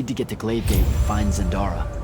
need to get to Glaivegate and find Zendara.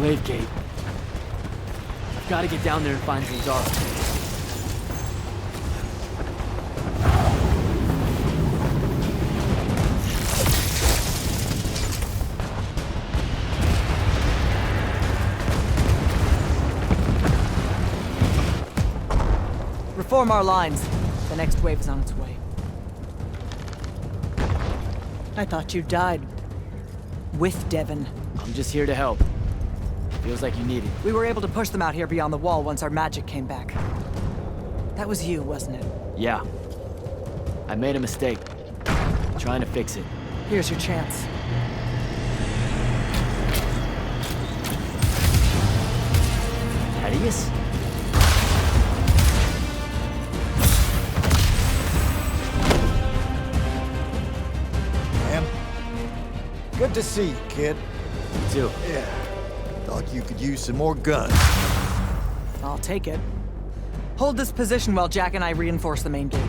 Glaivegate. I've got to get down there and find Sandrakk. Reform our lines. The next wave is on its way. I thought you died. With Devon. I'm just here to help. Feels like you need it. We were able to push them out here beyond the wall once our magic came back. That was you, wasn't it? Yeah. I made a mistake. Trying to fix it. Here's your chance. Hideous? Good to see you, kid. You too. Yeah. Thought you could use some more guns. I'll take it. Hold this position while Jack and I reinforce the main gate.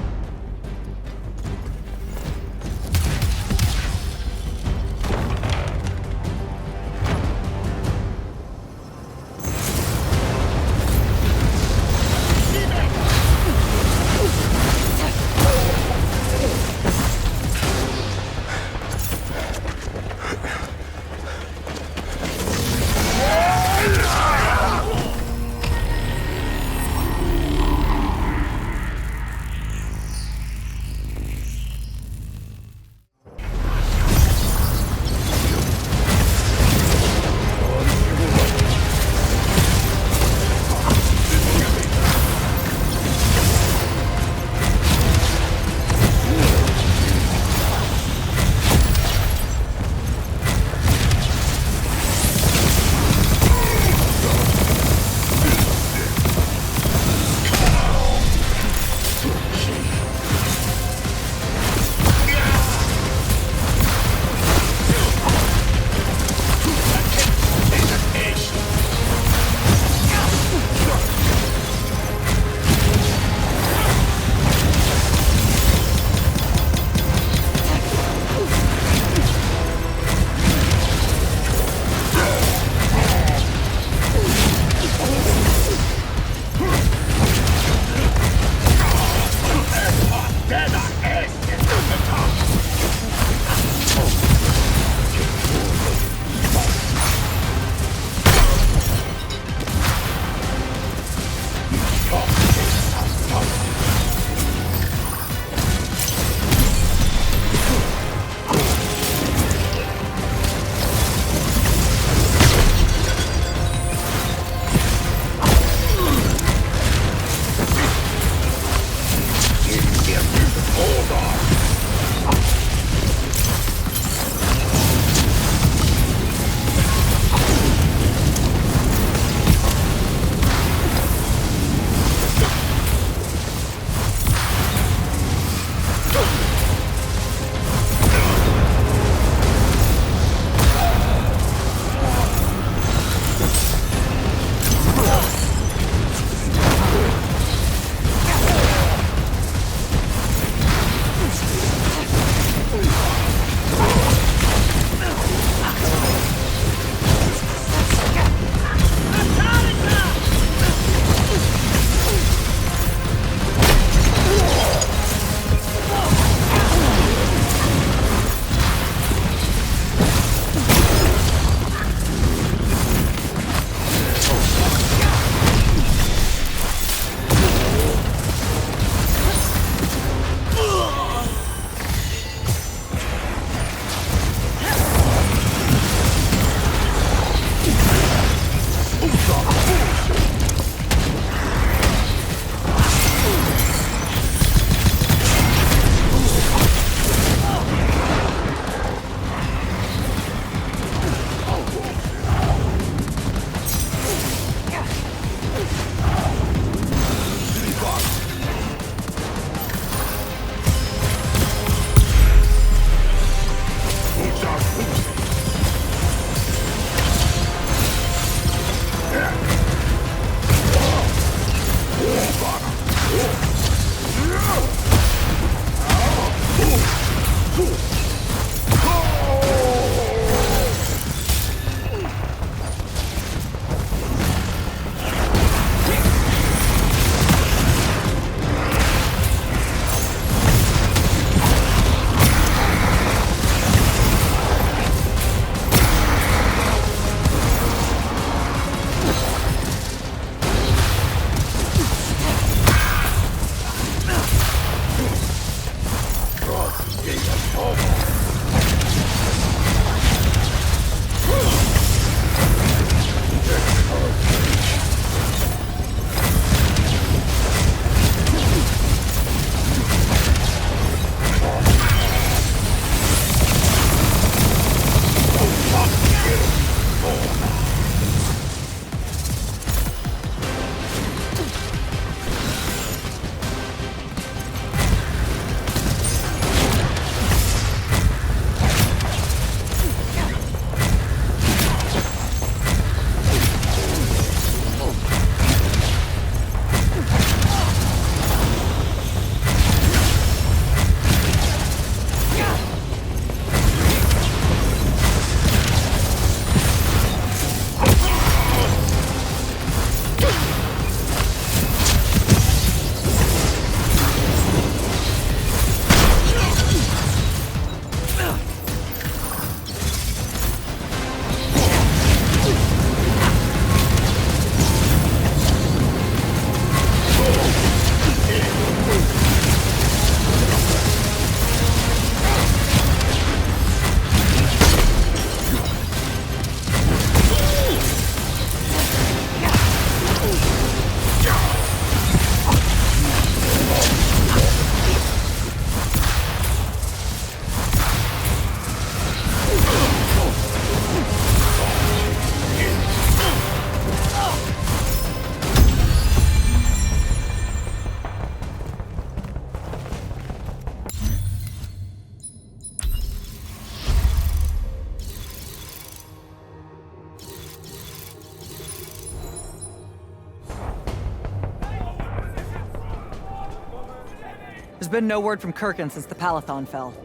There's been no word from Kirkin since the Palathon fell.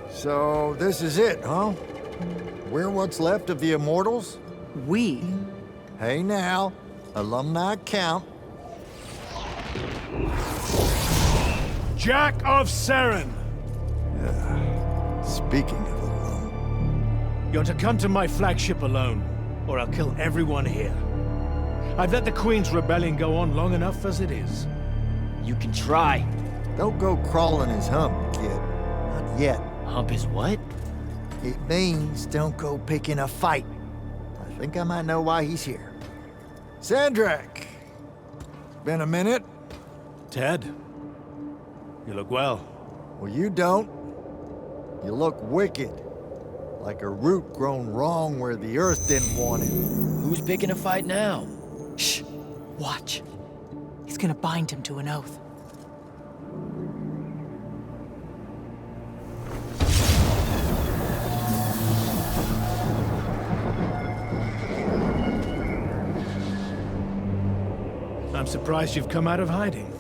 So, this is it, huh? We're what's left of the Immortals? We? Hey now, alumni count. Jack of Saren! Speaking of alum, You're to come to my flagship alone, or I'll kill everyone here. I've let the Queen's rebellion go on long enough as it is. You can try. don't go crawling his hump, kid. Not yet. Hump is what? It means don't go picking a fight. I think I might know why he's here. Sandrakk! Been a minute? Ted, you look well. Well, you don't. You look wicked. Like a root grown wrong where the earth didn't want it. Who's picking a fight now? Shh. Watch. He's gonna bind him to an oath. I'm surprised you've come out of hiding.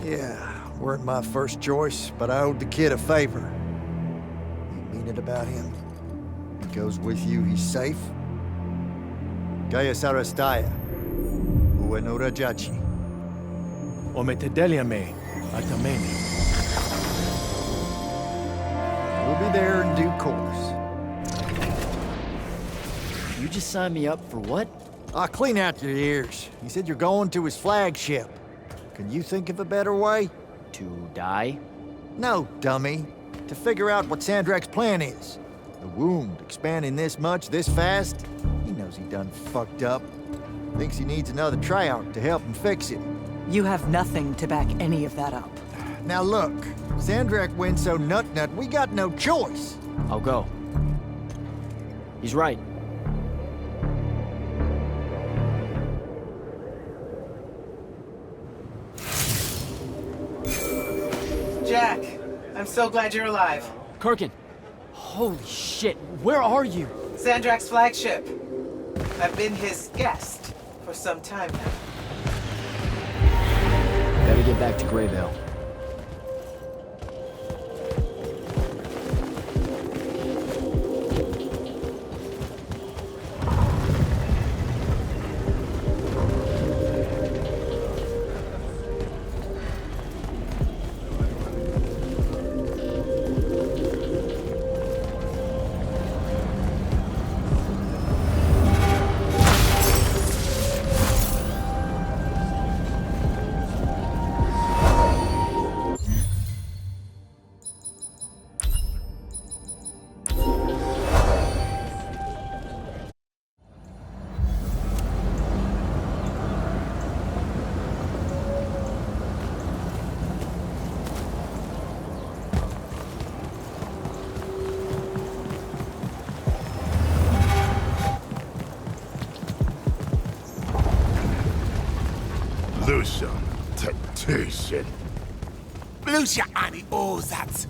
Yeah, weren't my first choice, but I owed the kid a favor. You mean it about him? He goes with you, he's safe? Gaia Sarastaya. Ueno Rajachi. Ometedeliame, Atameni. We'll be there in due course. You just signed me up for what? I'll clean out your ears. He said you're going to his flagship. Can you think of a better way? To die? No, dummy. To figure out what Sandrakk's plan is. The wound expanding this much, this fast? He knows he done fucked up. Thinks he needs another tryout to help him fix it. You have nothing to back any of that up. Now look, Sandrakk went so nut-nut, we got no choice. I'll go. He's right. Jack, I'm so glad you're alive. Kirkin! Holy shit, where are you? Sandrakk's flagship. I've been his guest for some time now. Better get back to Greyvale. Lucia, temptation. Lucia ani ozat.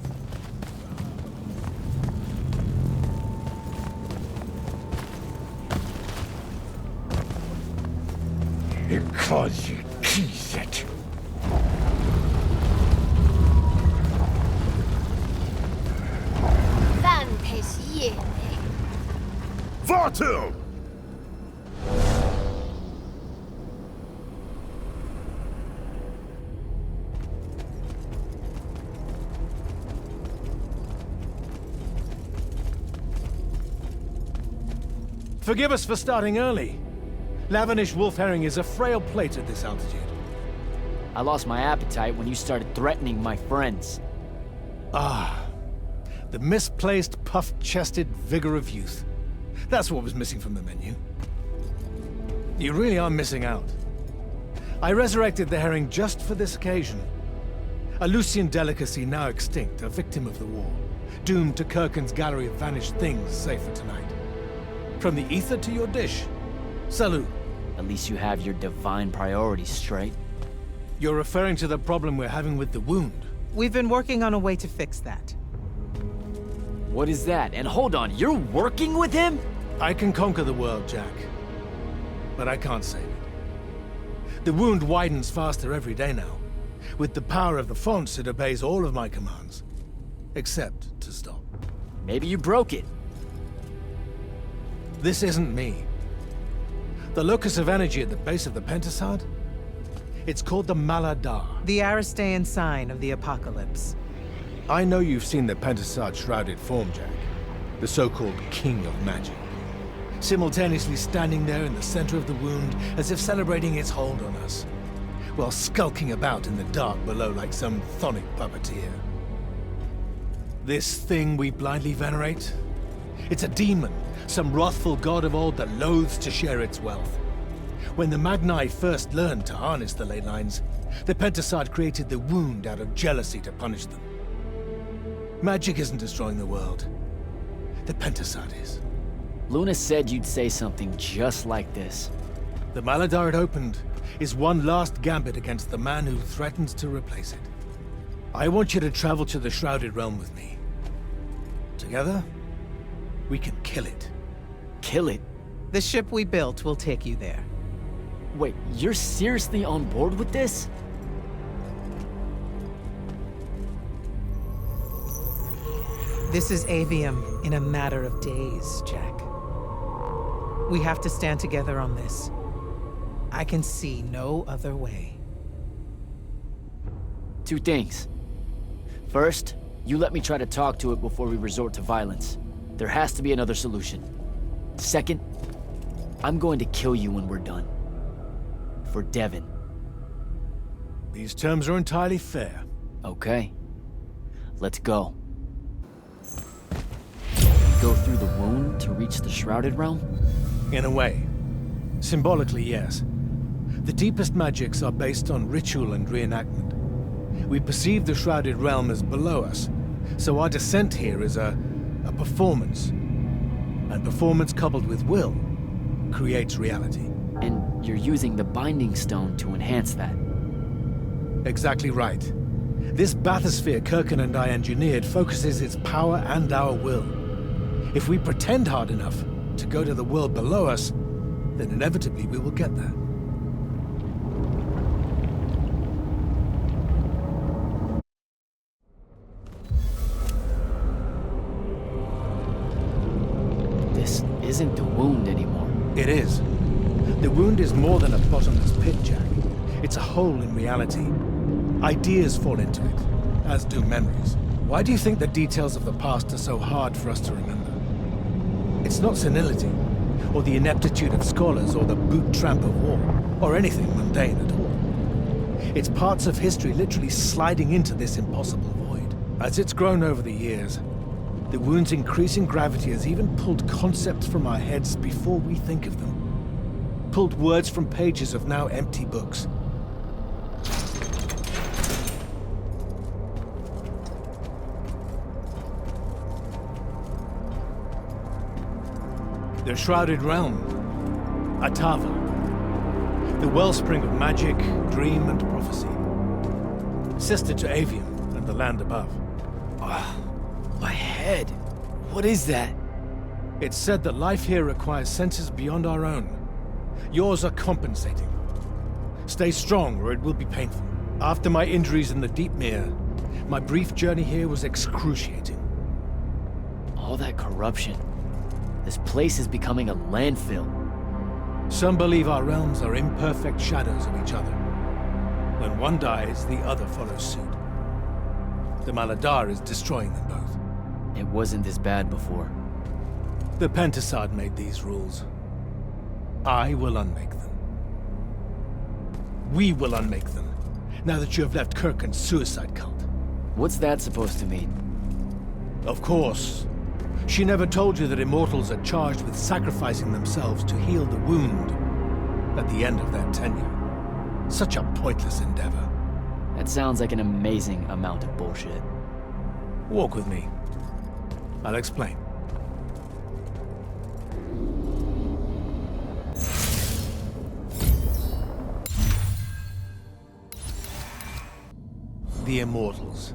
Because you tease it. Vartu! Forgive us for starting early. Lavinish wolf herring is a frail plate at this altitude. I lost my appetite when you started threatening my friends. Ah, the misplaced, puff-chested vigor of youth. That's what was missing from the menu. You really are missing out. I resurrected the herring just for this occasion. A Lucian delicacy now extinct, a victim of the war, doomed to Kirkin's gallery of vanished things, save for tonight. From the ether to your dish. Salut. At least you have your divine priorities straight. You're referring to the problem we're having with the wound. We've been working on a way to fix that. What is that? And hold on, you're working with him? I can conquer the world, Jack. But I can't save it. The wound widens faster every day now. With the power of the fonts, it obeys all of my commands. Except to stop. Maybe you broke it. This isn't me. The locus of energy at the base of the Pentasad? It's called the Maladar. The Aristean sign of the apocalypse. I know you've seen the Pentasad shrouded form, Jack. The so-called King of Magic. Simultaneously standing there in the center of the wound, as if celebrating its hold on us, while skulking about in the dark below like some chthonic puppeteer. This thing we blindly venerate? It's a demon, some wrathful god of old that loathes to share its wealth. When the Magni first learned to harness the ley lines, the Pentasad created the wound out of jealousy to punish them. Magic isn't destroying the world. The Pentasad is. Luna said you'd say something just like this. The Maladar it opened is one last gambit against the man who threatens to replace it. I want you to travel to the Shrouded Realm with me. Together, we can kill it. Kill it? The ship we built will take you there. Wait, you're seriously on board with this? This is Aveum in a matter of days, Jack. We have to stand together on this. I can see no other way. Two things. First, you let me try to talk to it before we resort to violence. There has to be another solution. Second, I'm going to kill you when we're done. For Devon. These terms are entirely fair. Okay. Let's go. Go through the wound to reach the Shrouded Realm? In a way. Symbolically, yes. The deepest magics are based on ritual and reenactment. We perceive the Shrouded Realm as below us, so our descent here is a performance. And performance coupled with will creates reality. And you're using the Binding Stone to enhance that. Exactly right. This bathysphere Kirkin and I engineered focuses its power and our will. If we pretend hard enough to go to the world below us, then inevitably we will get there. This isn't the wound anymore. It is. The wound is more than a bottomless pit, Jack. It's a hole in reality. Ideas fall into it, as do memories. Why do you think the details of the past are so hard for us to remember? It's not senility, or the ineptitude of scholars, or the boot tramp of war, or anything mundane at all. It's parts of history literally sliding into this impossible void. As it's grown over the years, the wound's increasing gravity has even pulled concepts from our heads before we think of them. Pulled words from pages of now empty books. The Shrouded Realm. Atava. The wellspring of magic, dream, and prophecy. Sister to Aveum and the land above. My head. What is that? It's said that life here requires senses beyond our own. Yours are compensating. Stay strong, or it will be painful. After my injuries in the Deep Mere, my brief journey here was excruciating. All that corruption. This place is becoming a landfill. Some believe our realms are imperfect shadows of each other. When one dies, the other follows suit. The Maladar is destroying them both. It wasn't this bad before. The Pentasad made these rules. I will unmake them. We will unmake them, now that you have left Kirkin's suicide cult. What's that supposed to mean? Of course. She never told you that immortals are charged with sacrificing themselves to heal the wound at the end of their tenure. Such a pointless endeavor. That sounds like an amazing amount of bullshit. Walk with me. I'll explain. The Immortals.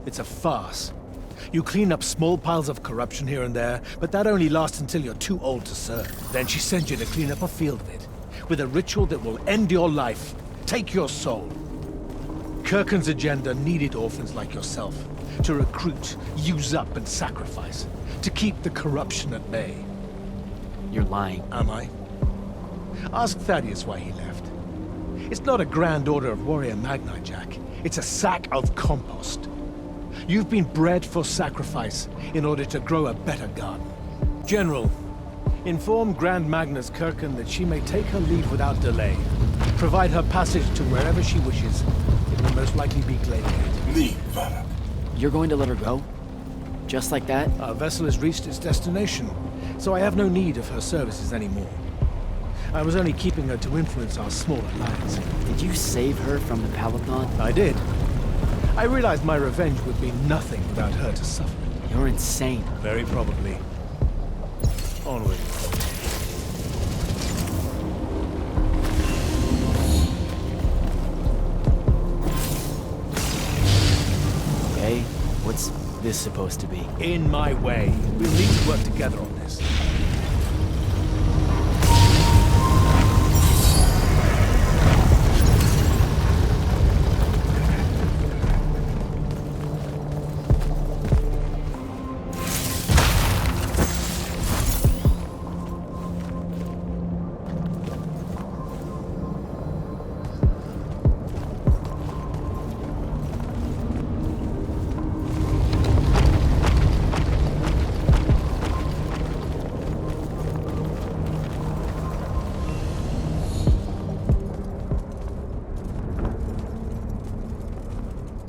It's a farce. You clean up small piles of corruption here and there, but that only lasts until you're too old to serve. Then she sends you to clean up a field of it, with a ritual that will end your life, take your soul. Kirken's agenda needed orphans like yourself to recruit, use up, and sacrifice, to keep the corruption at bay. You're lying. Am I? Ask Thaddeus why he left. It's not a grand order of warrior Magni, Jack. It's a sack of compost. You've been bred for sacrifice in order to grow a better garden. General, inform Grand Magnus Kirken that she may take her leave without delay. Provide her passage to wherever she wishes. It will most likely be Glaivegate. Leave, Varag. You're going to let her go? Just like that? Our vessel has reached its destination, so I have no need of her services anymore. I was only keeping her to influence our small alliance. Did you save her from the Palathon? I did. I realized my revenge would be nothing without her to suffer. You're insane. Very probably. Onward. Okay, what's this supposed to be? In my way. We'll need to work together on this.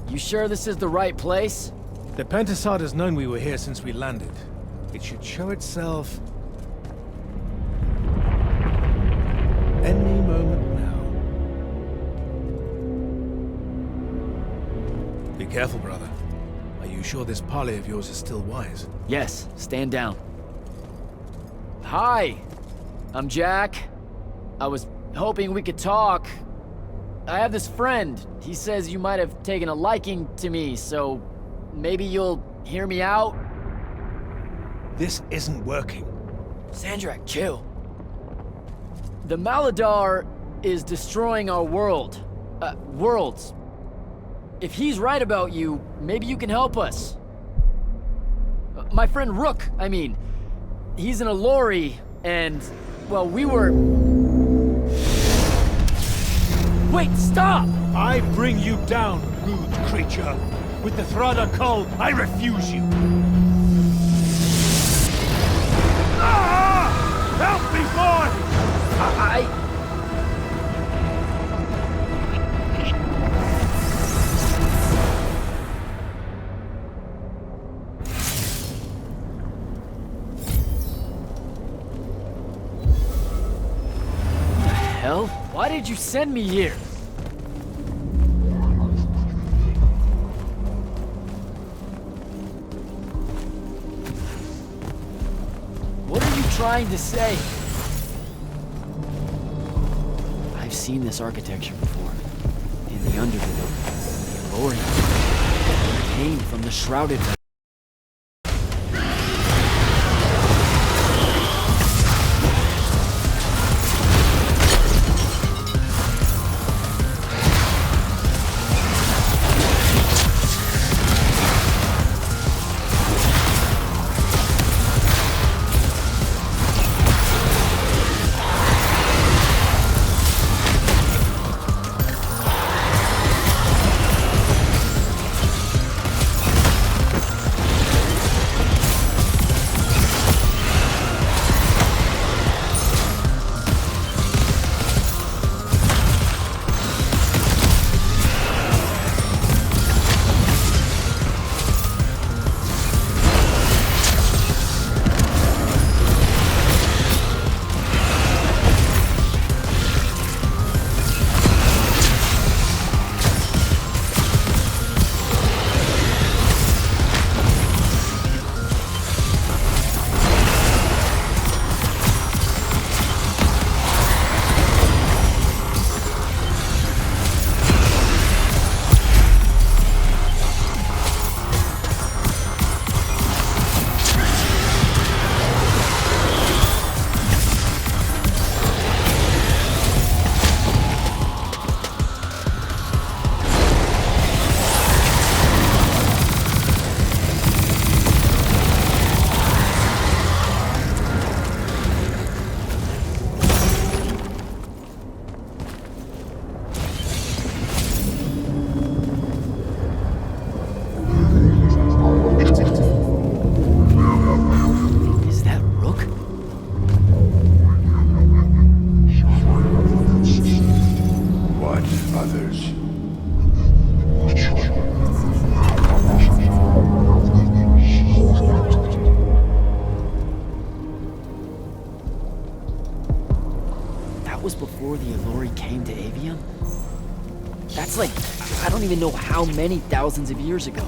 You sure this is the right place? The Pentasod has known we were here since we landed. It should show itself any moment now. Be careful, brother. Are you sure this Parley of yours is still wise? Yes, stand down. Hi, I'm Jack. I was hoping we could talk. I have this friend. He says you might have taken a liking to me, so maybe you'll hear me out? This isn't working. Sandrakk, chill. The Maladar is destroying our world. Worlds. If he's right about you, maybe you can help us. My friend Rook, I mean. He's in a lorry, and, well, we were... Wait, stop! I bring you down, rude creature. With the Thrada Cull, I refuse you. Ah! Help me, boy! The hell? Why did you send me here? What are you trying to say? I've seen this architecture before. In the Underworld. The Orient. It came from the Shrouded. others. That was before the Alluri came to Aveum? That's like, I don't even know how many thousands of years ago.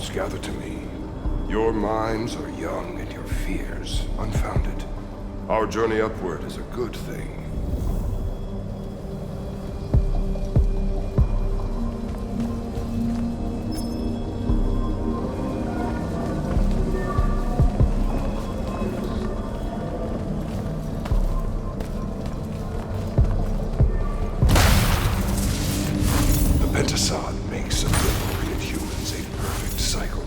ones gather to me. Your minds are young and your fears unfounded. Our journey upward is a good thing. Makes obliterated humans a perfect cycle.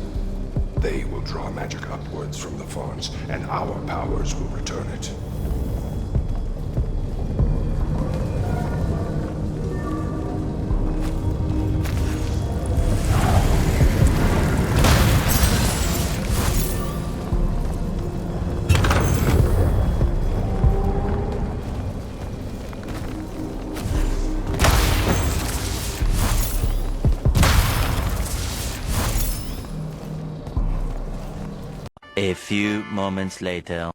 They will draw magic upwards from the fawns, and our powers will return it. A few moments later.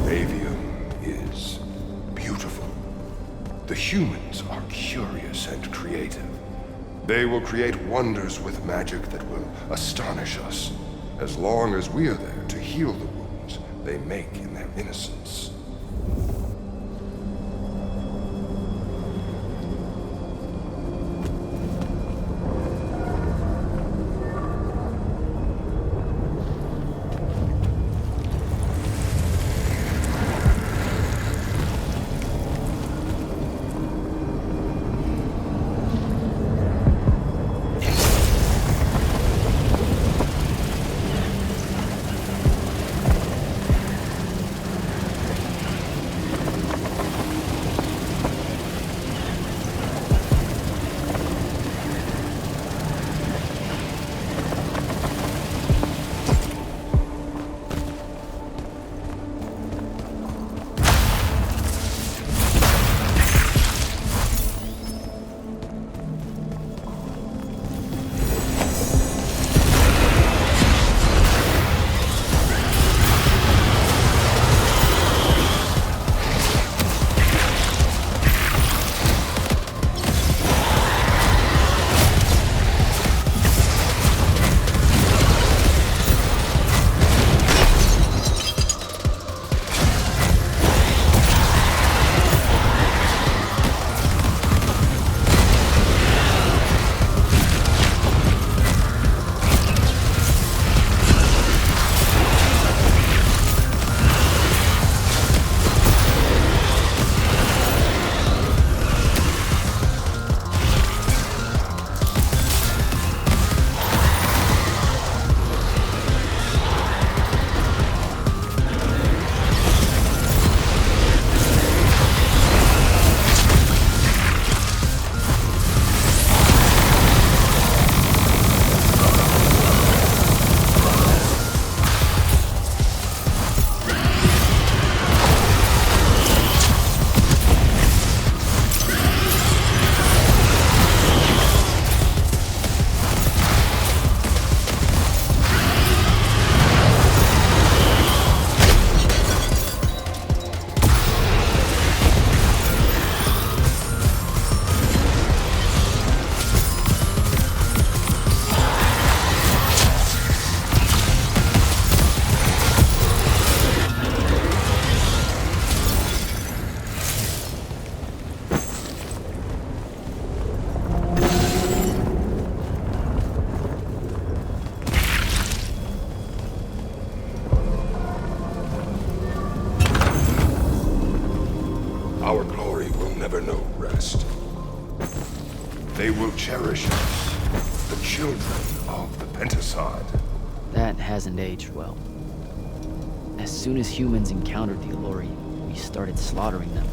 Aveum is beautiful. The humans are curious and creative. They will create wonders with magic that will astonish us, as long as we are there to heal the wounds they make in their innocence. Our glory will never know rest. They will cherish us, the children of the Pentasod. That hasn't aged well. As soon as humans encountered the Alluri, we started slaughtering them.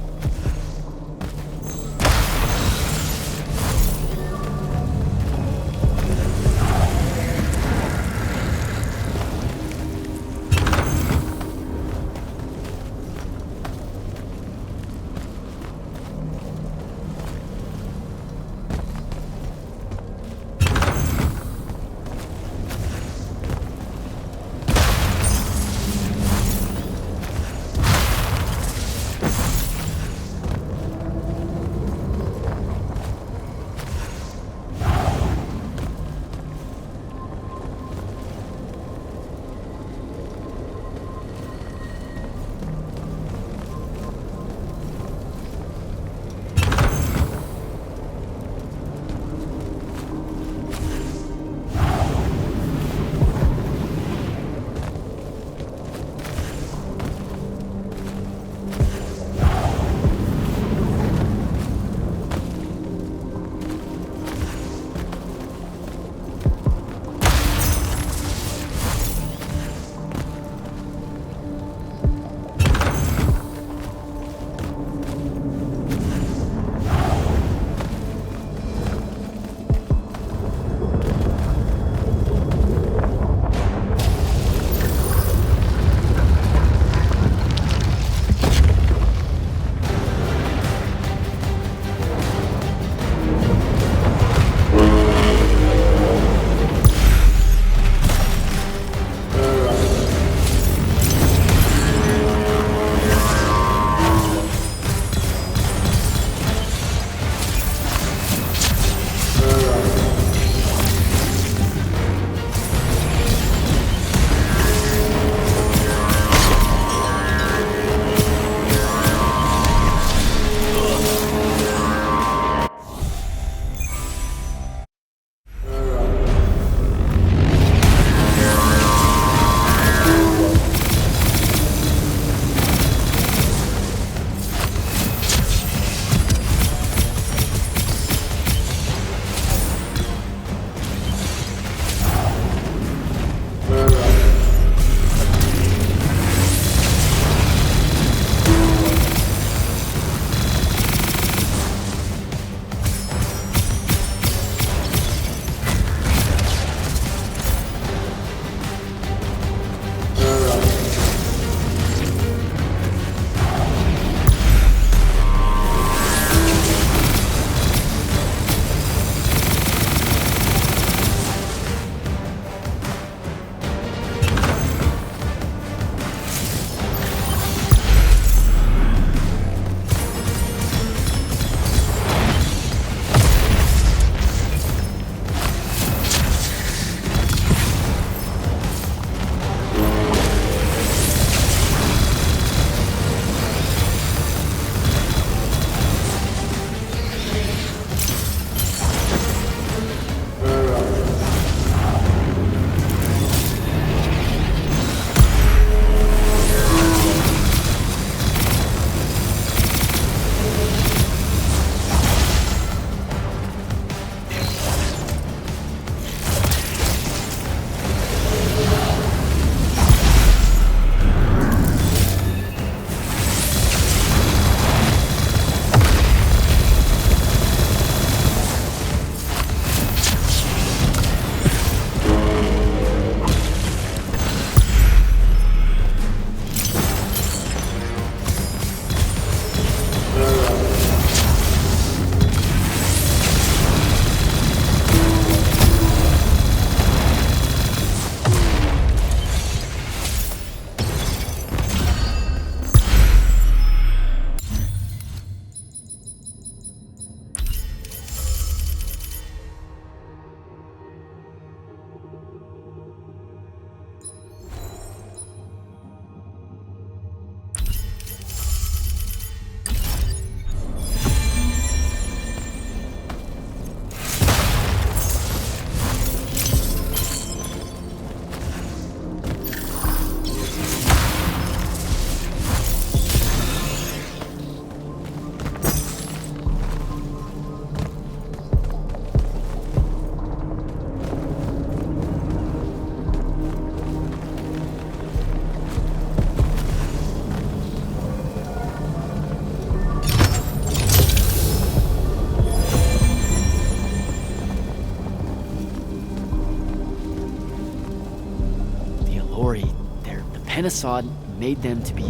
Pentasod made them to be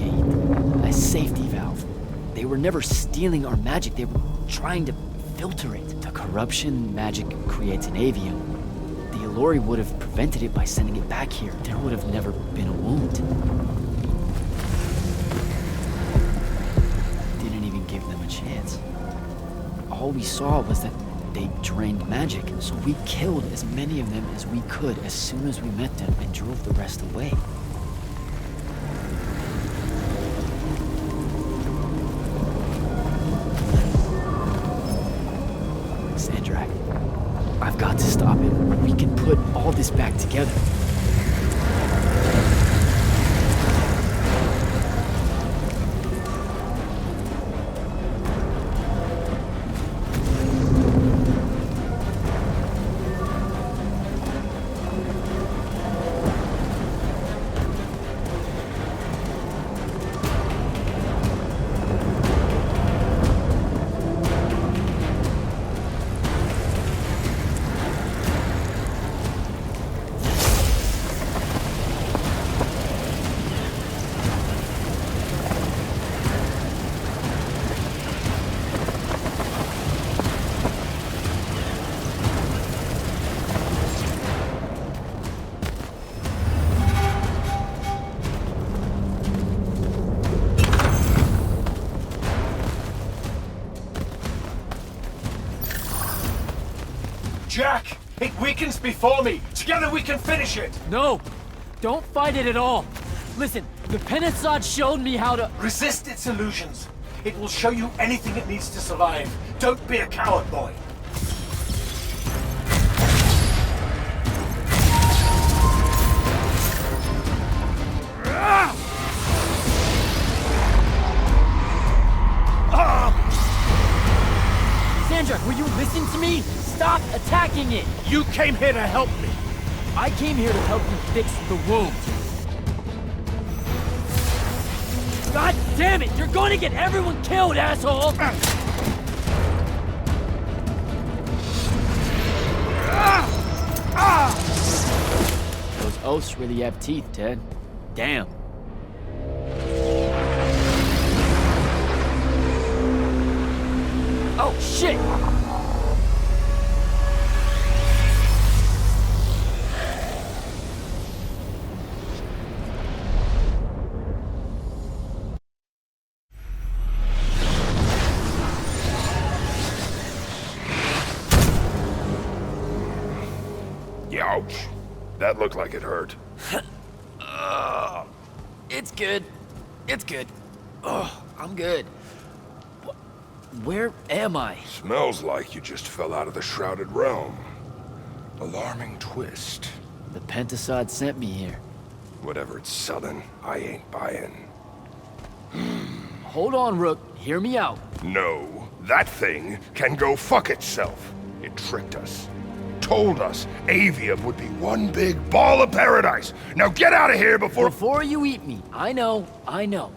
a safety valve. They were never stealing our magic, they were trying to filter it. The corruption magic creates in Aveum, the Allori would have prevented it by sending it back here. There would have never been a wound. Didn't even give them a chance. All we saw was that they drained magic, so we killed as many of them as we could as soon as we met them and drove the rest away. Sandrakk, I've got to stop him. We can put all this back together. Jack! It weakens before me! Together we can finish it! No! Don't fight it at all! Listen, the Pentasod showed me how to— Resist its illusions. It will show you anything it needs to survive. Don't be a coward, boy. Sandrakk, will you listen to me? Stop attacking it! You came here to help me. I came here to help you fix the wound. God damn it! You're going to get everyone killed, asshole! Those oaths really have teeth, Ted. Damn. Oh, shit! Ouch. That looked like it hurt. It's good. It's good. Oh, I'm good. Where am I? Smells like you just fell out of the Shrouded realm. Alarming twist. The Pentasod sent me here. Whatever it's selling, I ain't buying. Hold on, Rook. Hear me out. No, that thing can go fuck itself. It tricked us. Told us Aveum would be one big ball of paradise. Now get out of here before— Before you eat me. I know.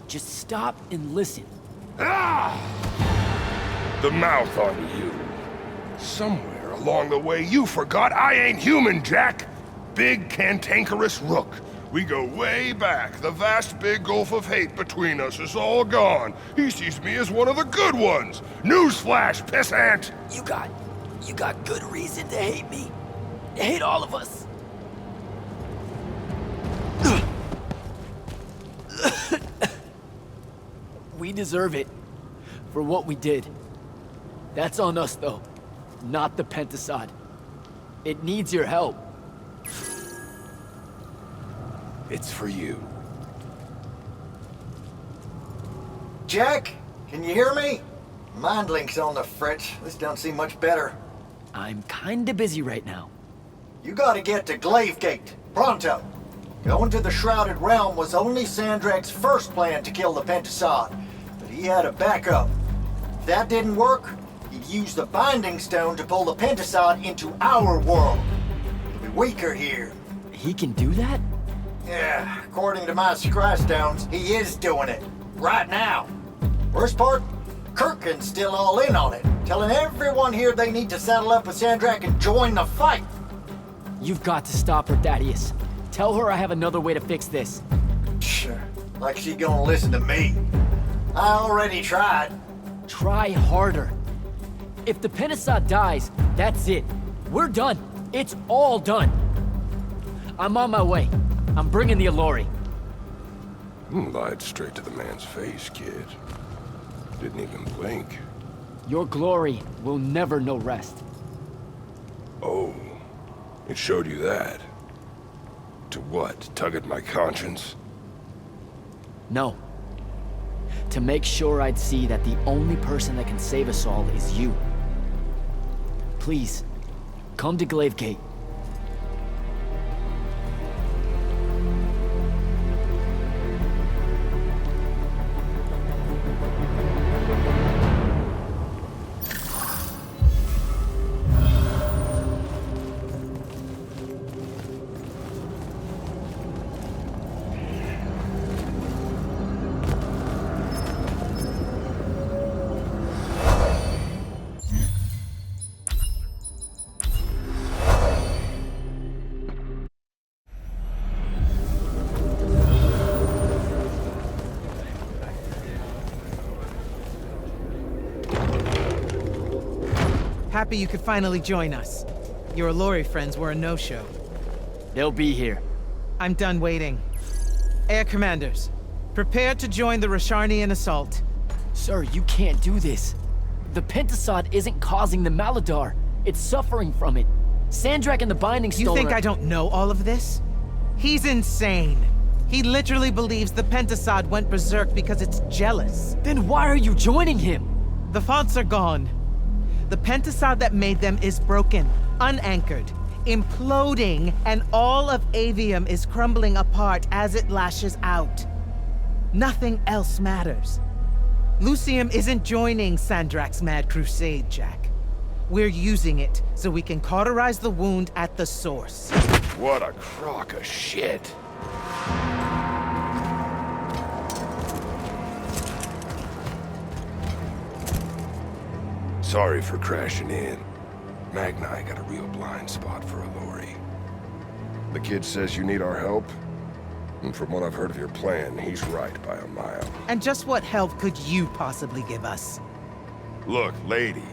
Just stop and listen. Ah! The mouth on you. Somewhere along the way you forgot I ain't human, Jack. Big cantankerous Rook. We go way back. The vast big gulf of hate between us is all gone. He sees me as one of the good ones. Newsflash, pissant! You got good reason to hate me. Hate all of us. We deserve it for what we did. That's on us, though, not the Pentasod. It needs your help. It's for you. Jack, can you hear me? Mind link's on the fritz. This don't seem much better. I'm kinda busy right now. You gotta get to Glaivegate, pronto. Going to the Shrouded Realm was only Sandrakk's first plan to kill the Pentasod, but he had a backup. If that didn't work, he'd use the Binding Stone to pull the Pentasod into our world. It'll be weaker here. He can do that? Yeah, according to my scry stones, he is doing it. Right now. Worst part? Kirkin's still all in on it, telling everyone here they need to saddle up with Sandrakk and join the fight. You've got to stop her, Thaddeus. Tell her I have another way to fix this. Like she gonna listen to me. I already tried. Try harder. If the Pentasod dies, that's it. We're done. It's all done. I'm on my way. I'm bringing the Allori. Lied straight to the man's face, kid. Didn't even blink. Your glory will never know rest. Oh, it showed you that. To what? Tug at my conscience? No. To make sure I'd see that the only person that can save us all is you. Please, come to Glaivegate. Happy you could finally join us. Your Allori friends were a no-show. They'll be here. I'm done waiting. Air Commanders, prepare to join the Rasharnian assault. Sir, you can't do this. The Pentasod isn't causing the Maladar. It's suffering from it. Sandrakk and the Binding Stone You think are... I don't know all of this? He's insane. He literally believes the Pentasod went berserk because it's jealous. Then why are you joining him? The fonts are gone. The Pentasod that made them is broken, unanchored, imploding, and all of Aveum is crumbling apart as it lashes out. Nothing else matters. Lucium isn't joining Sandrakk's mad crusade, Jack. We're using it so we can cauterize the wound at the source. What a crock of shit. Sorry for crashing in. Magni got a real blind spot for Allori. The kid says you need our help, and from what I've heard of your plan, he's right by a mile. And just what help could you possibly give us? Look, lady,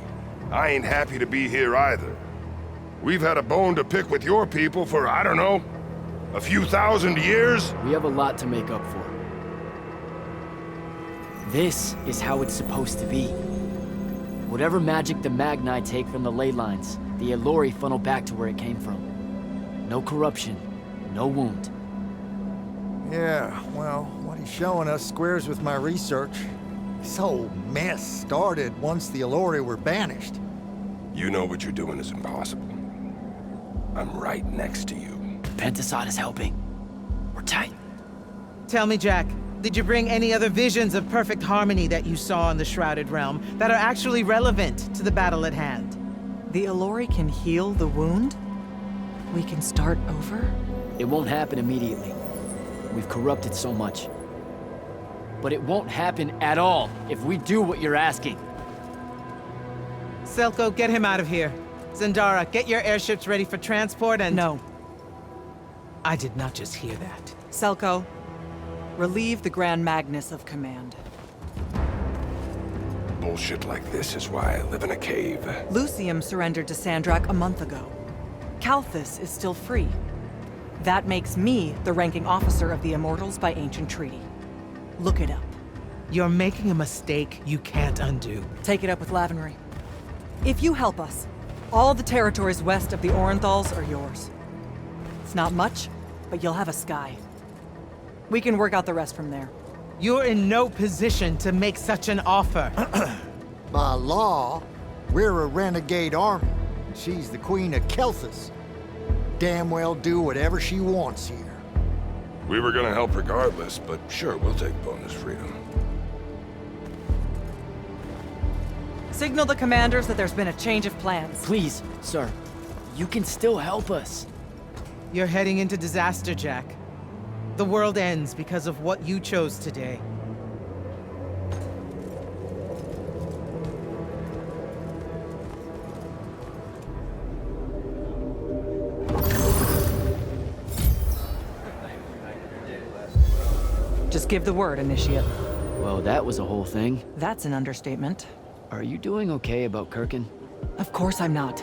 I ain't happy to be here either. We've had a bone to pick with your people for, I don't know, a few thousand years? We have a lot to make up for. This is how it's supposed to be. Whatever magic the Magni take from the ley lines, the Allori funnel back to where it came from. No corruption, no wound. Yeah, well, what he's showing us squares with my research. This whole mess started once the Allori were banished. You know what you're doing is impossible. I'm right next to you. Pentasod is helping. We're tight. Tell me, Jack, did you bring any other visions of perfect harmony that you saw in the Shrouded Realm that are actually relevant to the battle at hand? The Allori can heal the wound? We can start over? It won't happen immediately. We've corrupted so much. But it won't happen at all if we do what you're asking. Selko, get him out of here. Zendara, get your airships ready for transport and... No. I did not just hear that. Selko, relieve the Grand Magnus of command. Bullshit like this is why I live in a cave. Lucium surrendered to Sandrakk a month ago. Kalthus is still free. That makes me the ranking officer of the Immortals by ancient treaty. Look it up. You're making a mistake you can't undo. Take it up with Lavenry. If you help us, all the territories west of the Orenthals are yours. It's not much, but you'll have a sky. We can work out the rest from there. You're in no position to make such an offer. By law, we're a renegade army. She's the queen of Kelthus. Damn well do whatever she wants here. We were gonna help regardless, but sure, we'll take bonus freedom. Signal the commanders that there's been a change of plans. Please, sir. You can still help us. You're heading into disaster, Jack. The world ends because of what you chose today. Just give the word, Initiate. Well, that was a whole thing. That's an understatement. Are you doing okay about Kirkin? Of course I'm not.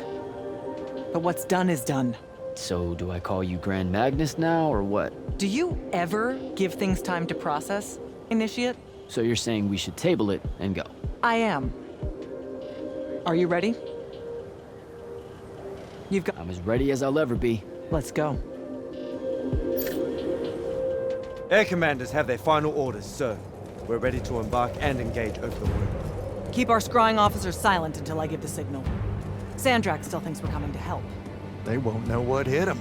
But what's done is done. So, do I call you Grand Magnus now, or what? Do you ever give things time to process, Initiate? So you're saying we should table it and go? I am. Are you ready? You've got... I'm as ready as I'll ever be. Let's go. Air commanders have their final orders, sir. We're ready to embark and engage over the moon. Keep our scrying officers silent until I give the signal. Sandrakk still thinks we're coming to help. They won't know what hit them.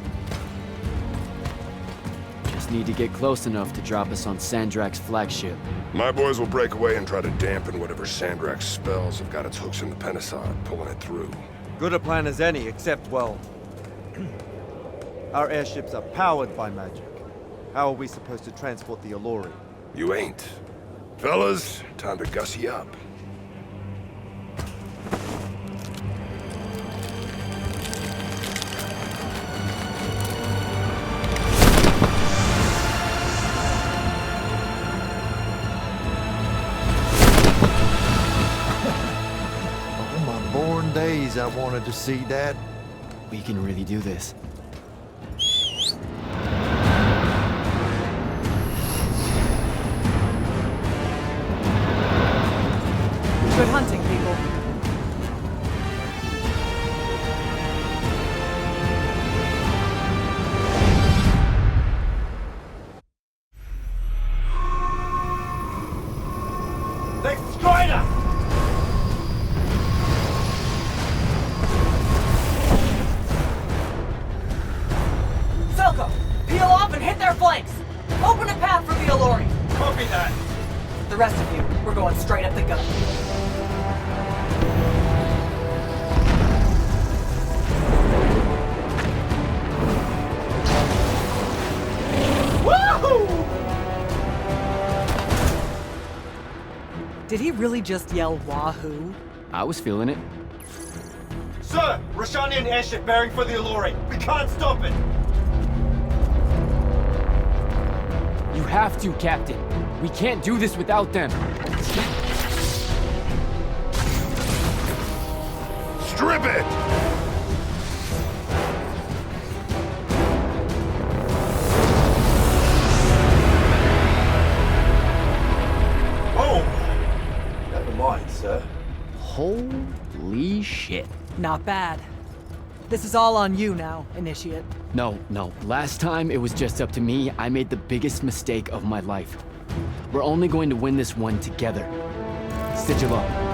Just need to get close enough to drop us on Sandrakk's flagship. My boys will break away and try to dampen whatever Sandrakk's spells have got its hooks in the Pentasod, pulling it through. Good a plan as any, except, well... our airships are powered by magic. How are we supposed to transport the Alluri? You ain't. Fellas, time to gussy up. All my born days I wanted to see that. We can really do this. Good hunting, people. They destroyed us! Selko, peel off and hit their flanks! Open a path for the Alluri! Copy that! The rest of you, we're going straight up the gun. Woohoo! Did he really just yell wahoo? I was feeling it. Sir! Rashanian airship bearing for the Alluri! We can't stop it! You have to, Captain. We can't do this without them. Strip it! Oh! Never mind, sir. Holy shit. Not bad. This is all on you now, Initiate. No. Last time it was just up to me. I made the biggest mistake of my life. We're only going to win this one together. Sigil up.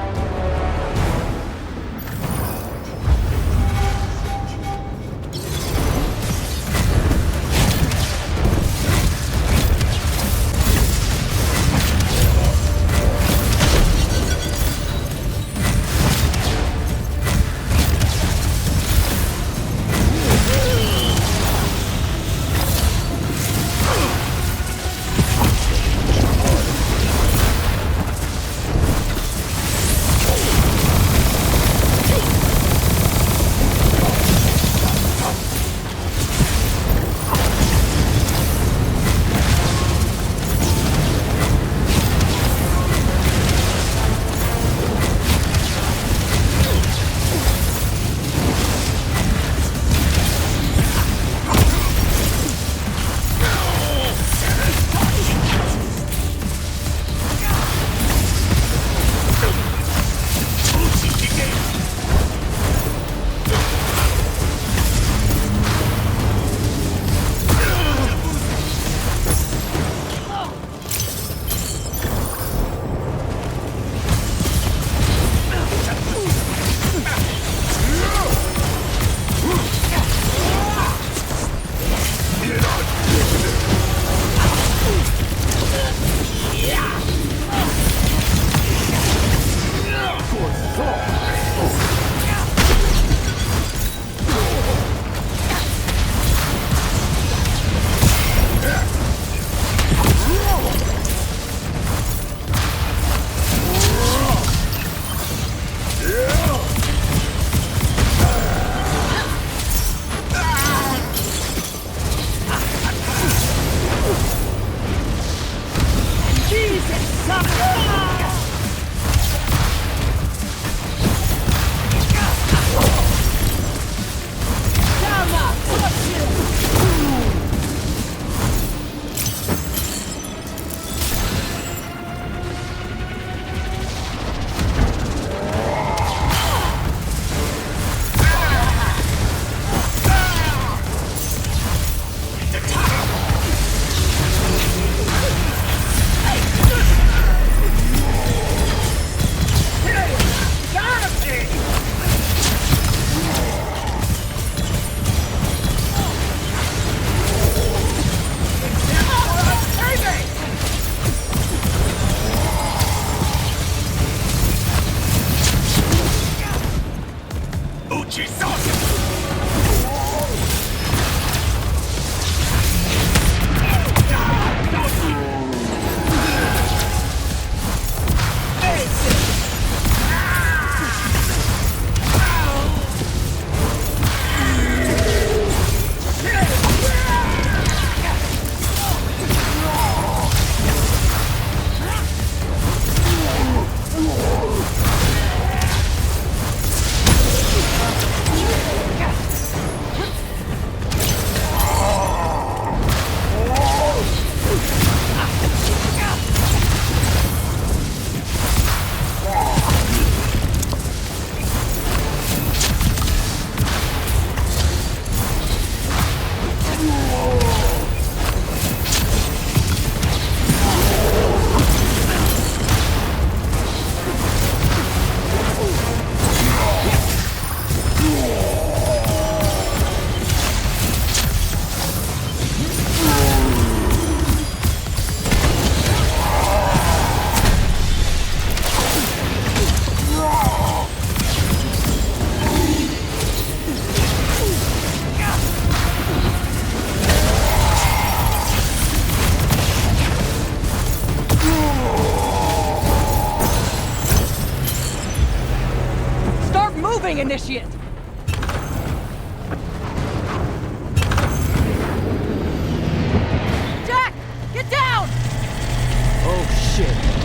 Incoming initiate! Jack! Get down! Oh, shit.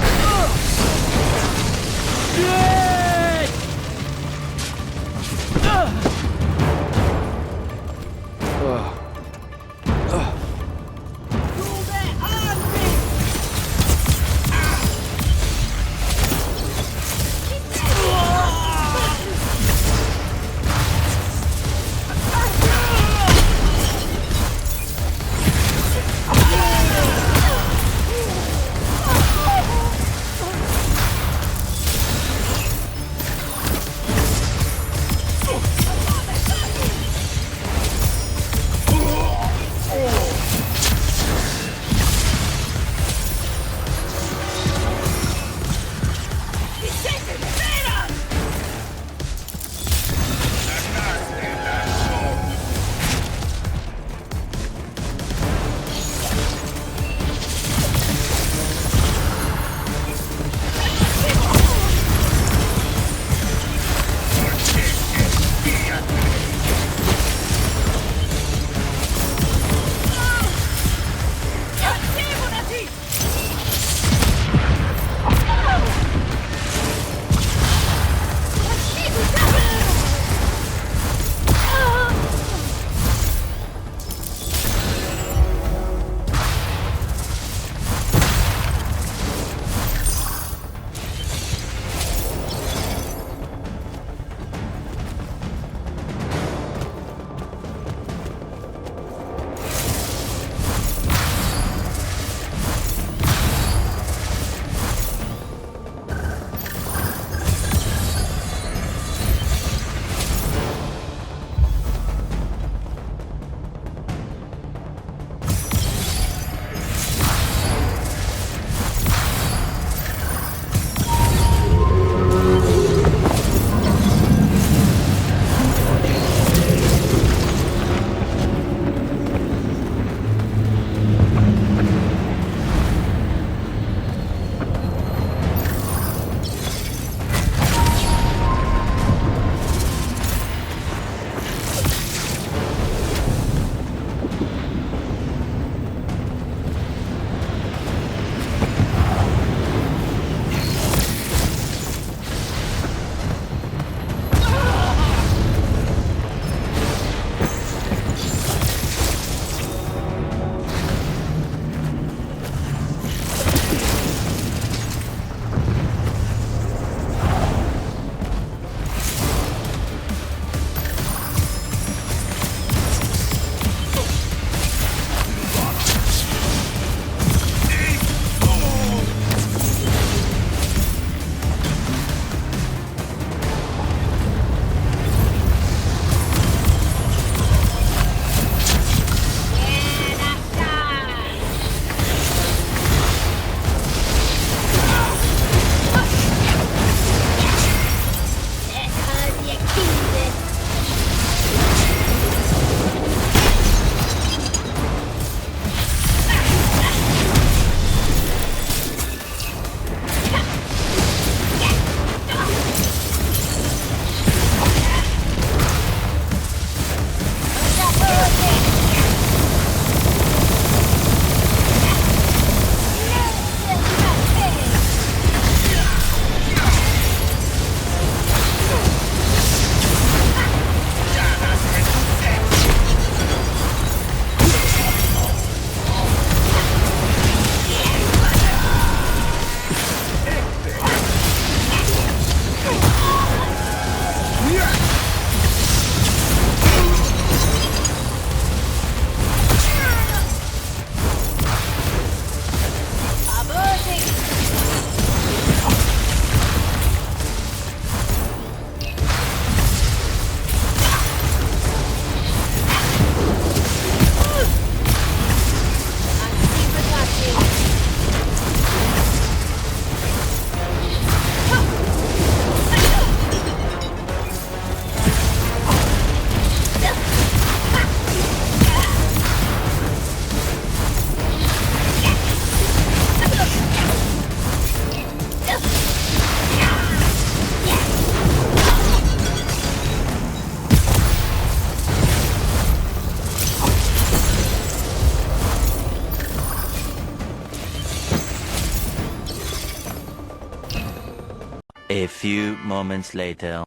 A few moments later.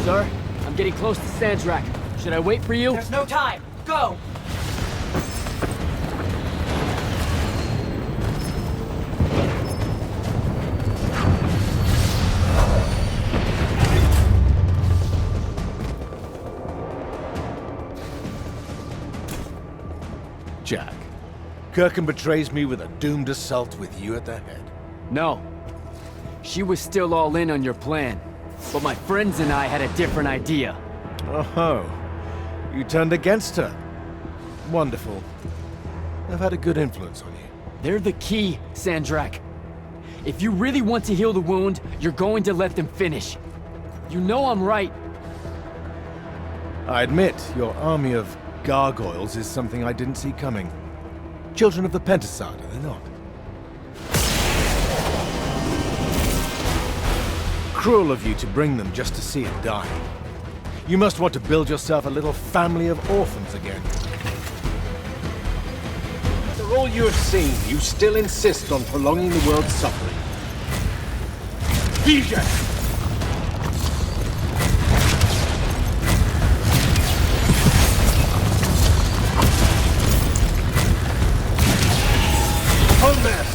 Sir, I'm getting close to Sandrakk. Should I wait for you? There's no time. Go! Jack, Kirkham betrays me with a doomed assault with you at the head. No. She was still all in on your plan. But my friends and I had a different idea. Oh, you turned against her. Wonderful. I've had a good influence on you. They're the key, Sandrakk. If you really want to heal the wound, you're going to let them finish. You know I'm right. I admit, your army of gargoyles is something I didn't see coming. Children of the Pentasad, are they not? Cruel of you to bring them just to see it die. You must want to build yourself a little family of orphans again. After all you have seen, you still insist on prolonging the world's suffering. DJ! Homeman!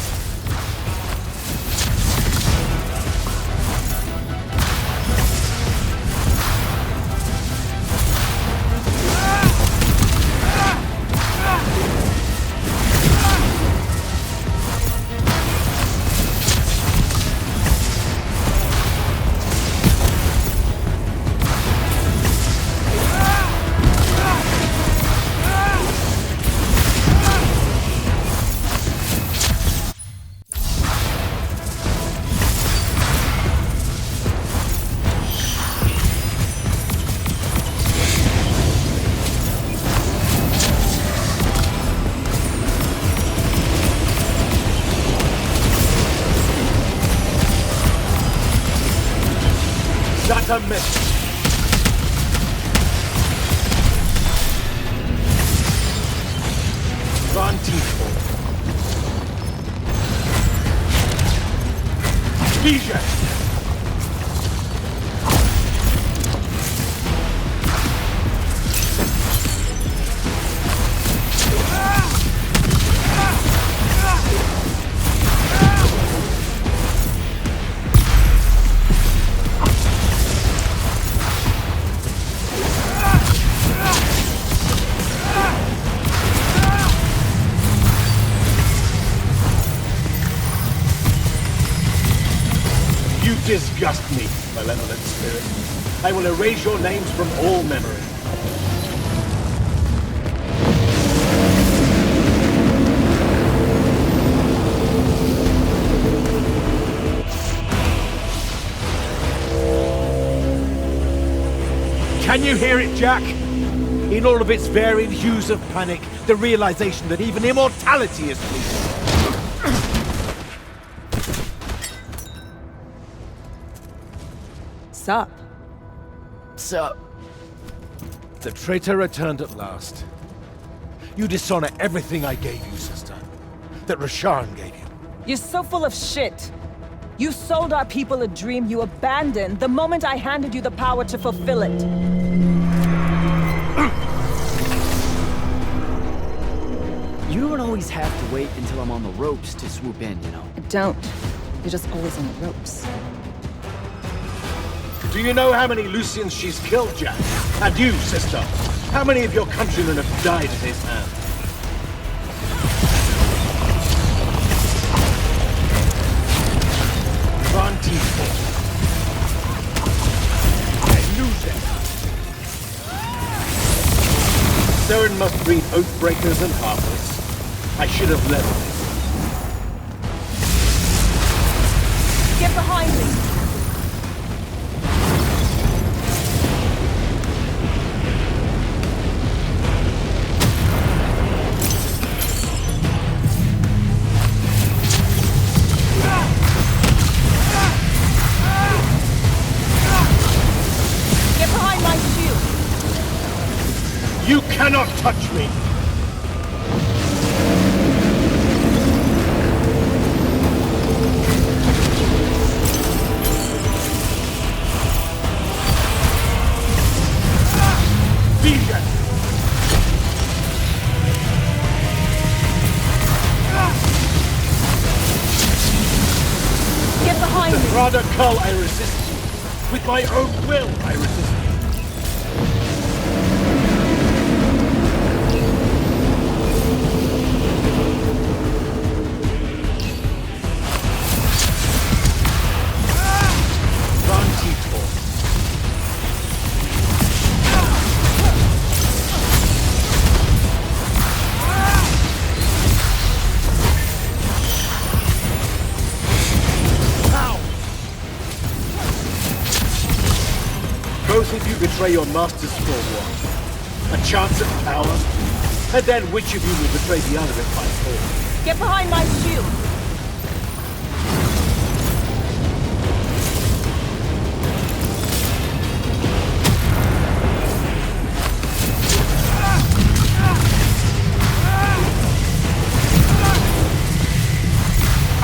Not a miss. Vantico. DJ. Disgust me, malevolent spirit. I will erase your names from all memory. Can you hear it, Jack? In all of its varied hues of panic, the realization that even immortality is fleeting. Sup? Sup? The traitor returned at last. You dishonor everything I gave you, sister. That Rasharn gave you. You're so full of shit. You sold our people a dream you abandoned the moment I handed you the power to fulfill it. You don't always have to wait until I'm on the ropes to swoop in, you know? I don't. You're just always on the ropes. Do you know how many Lucians she's killed, Jack? And you, sister? How many of your countrymen have died at his hand? Vantico. I lose it. Saren must breed oathbreakers and harpers. I should have led this. Get behind me! cannot touch me! Get behind me! Rather cull I resist. With my own will I resist. Both of you betray your masters for what? A chance at power? And then which of you will betray the other if I fall? Get behind my shield!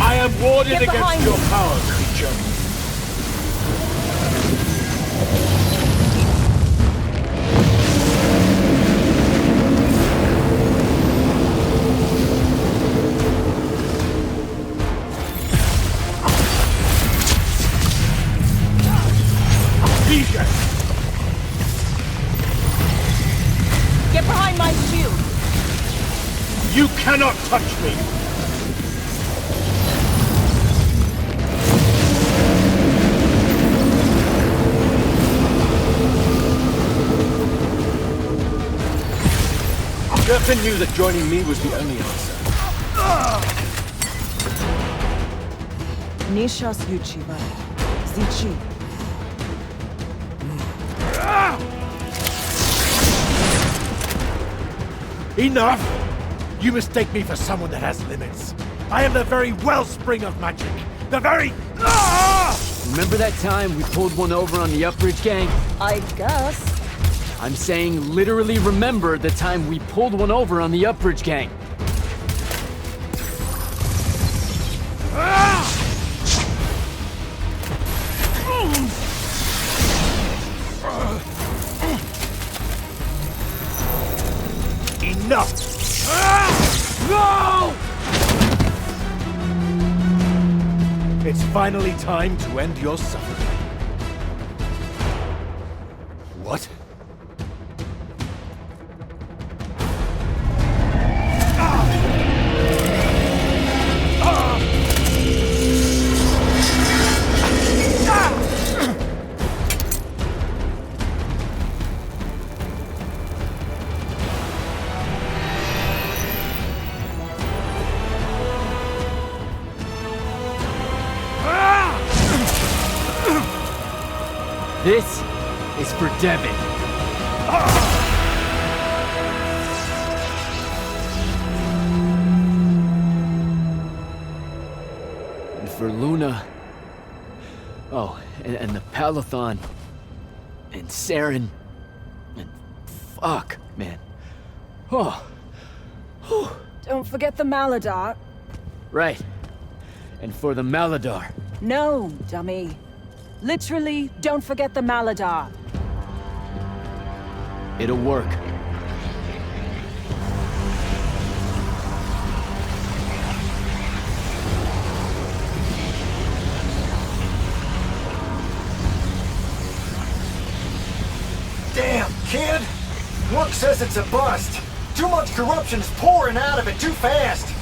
I am warded Get behind against your me. power, creature. Get behind my shield! You cannot touch me! Durfin knew that joining me was the only answer. Nishas Yuchiba. Zichi. Enough! You mistake me for someone that has limits. I am the very wellspring of magic. The very... Remember that time we pulled one over on the Upbridge gang? I guess. I'm saying literally remember the time we pulled one over on the Upbridge gang. Enough! No! It's finally time to end your suffering. What? This is for Devin. And for Luna. Oh, and the Palathon. And Saren. And fuck, man. Oh. Whew. Don't forget the Maladar. Right. And for the Maladar. No, dummy. Literally, don't forget the Maladar. It'll work. Damn, kid! Work says it's a bust. Too much corruption's pouring out of it too fast.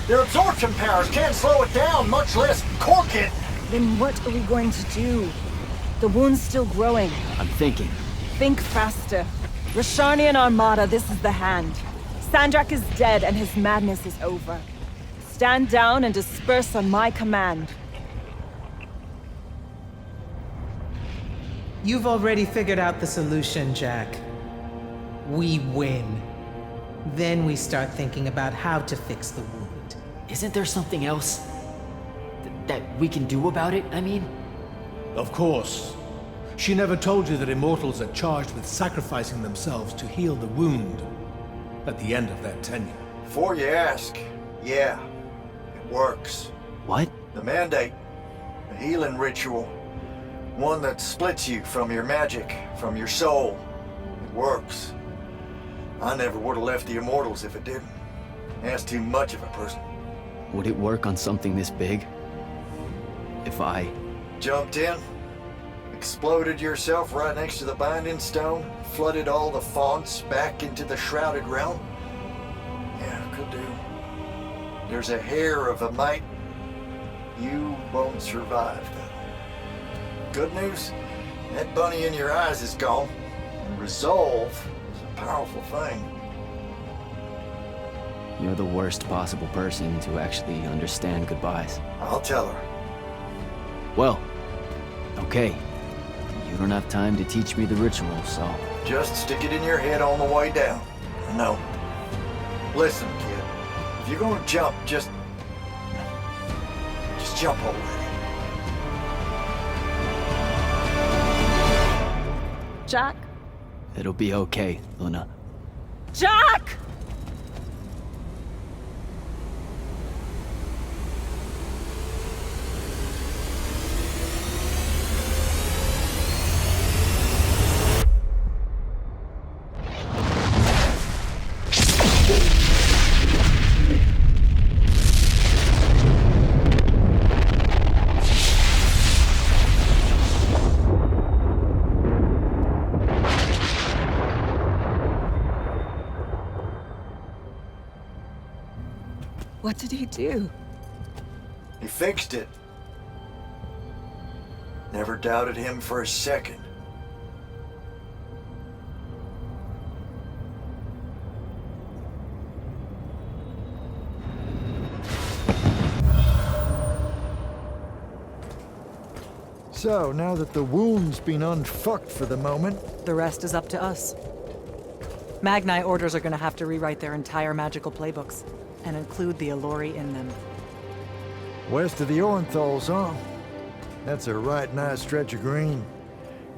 Their absorption powers can't slow it down, much less cork it. Then what are we going to do? The wound's still growing. I'm thinking. Think faster. Rashanian Armada, this is the hand. Sandrakk is dead and his madness is over. Stand down and disperse on my command. You've already figured out the solution, Jack. We win. Then we start thinking about how to fix the wound. Isn't there something else that we can do about it, I mean? Of course. She never told you that Immortals are charged with sacrificing themselves to heal the wound. at the end of their tenure. Before you ask, yeah, it works. What? The Mandate, a healing ritual. One that splits you from your magic, from your soul. It works. I never would have left the Immortals if it didn't. That's too much of a person. Would it work on something this big? If I... Jumped in, exploded yourself right next to the Binding Stone, flooded all the fonts back into the Shrouded realm? Yeah, could do. There's a hair of a mite. You won't survive, though. Good news, that bunny in your eyes is gone. And resolve is a powerful thing. You're the worst possible person to actually understand goodbyes. I'll tell her. Well, okay. You don't have time to teach me the ritual, so... Just stick it in your head on the way down. No. Listen, kid. If you're gonna jump, just jump already. Jack? It'll be okay, Luna. Jack! What did he do? He fixed it. Never doubted him for a second. So, now that the wound's been unfucked for the moment... The rest is up to us. Magni orders are gonna have to rewrite their entire magical playbooks, and include the Alluri in them. West of the Orenthals, huh? That's a right nice stretch of green.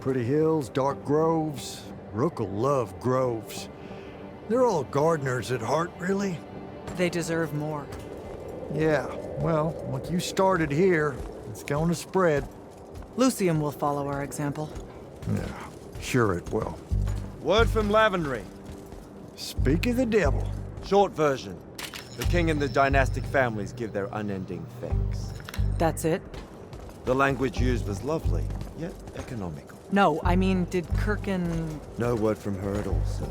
Pretty hills, dark groves. Rook'll love groves. They're all gardeners at heart, really. They deserve more. Yeah, well, what you started here, it's going to spread. Lucium will follow our example. Yeah, sure it will. Word from Lavenry. Speak of the devil. Short version. The king and the dynastic families give their unending thanks. That's it? The language used was lovely, yet economical. No, I mean, did Kirkin... No word from her at all, sir.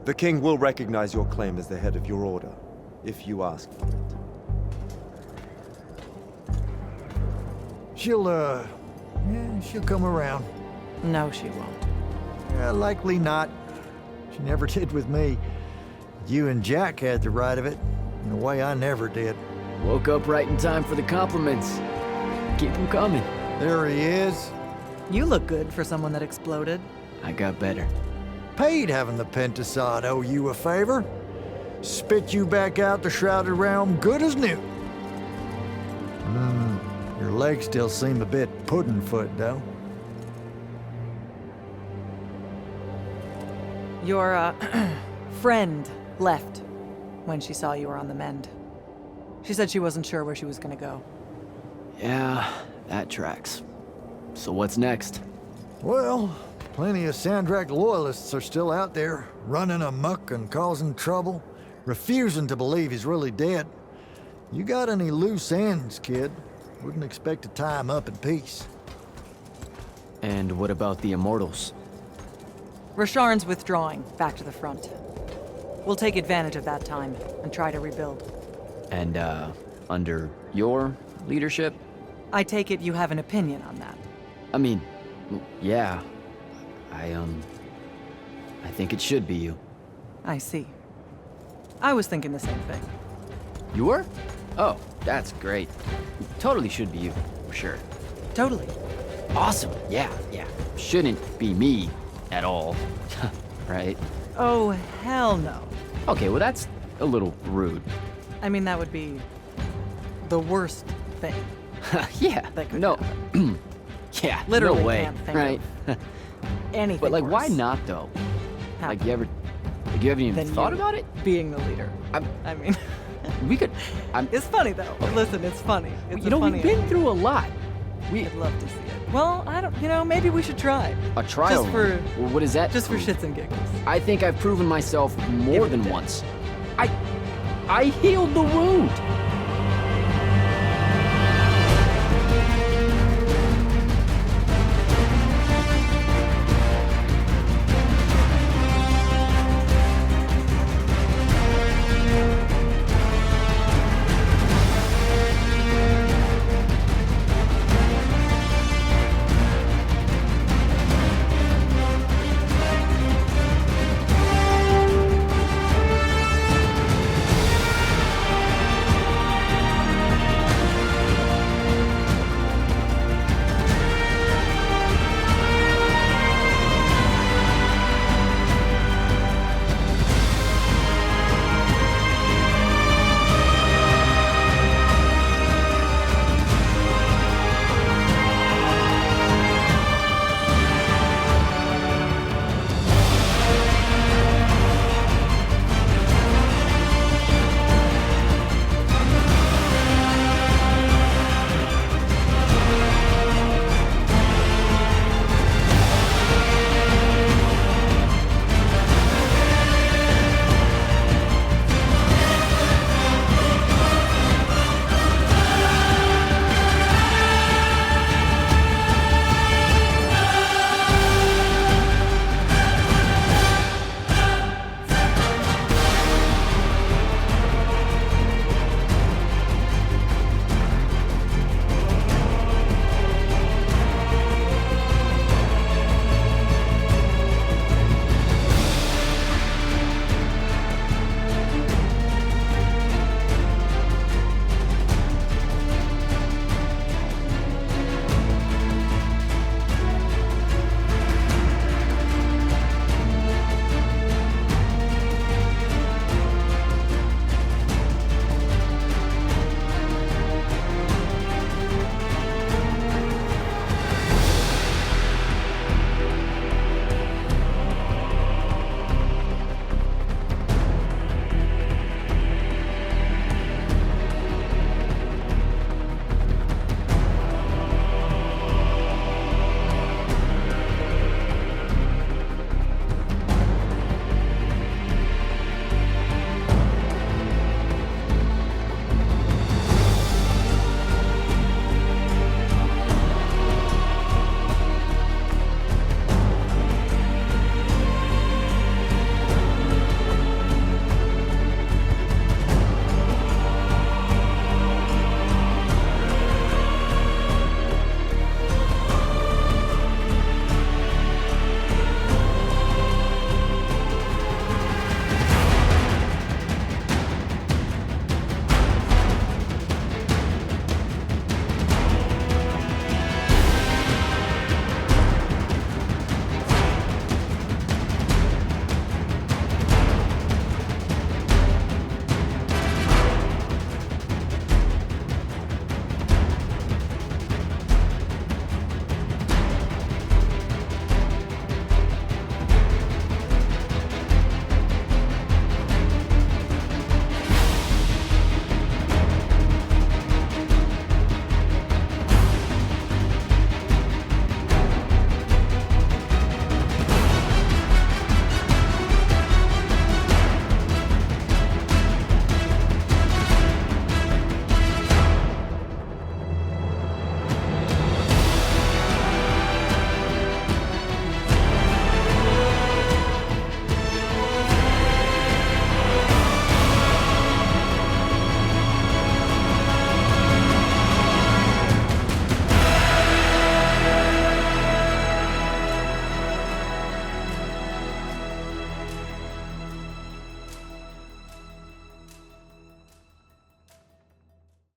The king will recognize your claim as the head of your order, if you ask for it. She'll come around. No, she won't. Likely not. She never did with me. You and Jack had the right of it, in a way I never did. Woke up right in time for the compliments. Keep them coming. There he is. You look good for someone that exploded. I got better. Paid having the Pentasod owe you a favor. Spit you back out the Shrouded realm good as new. Your legs still seem a bit pudding-foot, though. Your, friend left when she saw you were on the mend. She said she wasn't sure where she was gonna go. Yeah, that tracks. So what's next? Well, plenty of Sandrakk loyalists are still out there, running amok and causing trouble, refusing to believe he's really dead. You got any loose ends, kid? Wouldn't expect to tie him up in peace. And what about the Immortals? Rasharn's withdrawing back to the front. We'll take advantage of that time and try to rebuild. And, under your leadership? I take it you have an opinion on that. I mean, yeah. I think it should be you. I see. I was thinking the same thing. You were? Oh, that's great. Totally should be you, for sure. Totally. Awesome, yeah. Shouldn't be me at all, right? Oh, hell no. Okay, well that's a little rude. I mean, that would be the worst thing. Yeah, that could no. happen. Yeah, Literally no way, can't think right? of anything But like, worse. why not though? How? Like, you You haven't even than thought you about it? being the leader. I mean, We could. it's funny though. Listen, it's funny. It's You know, we've been through a lot. I'd love to see it. Well, I don't. You know, maybe we should try. A trial? Just for. Well, what is that? Just for shits and giggles. I think I've proven myself more than once. I healed the wound.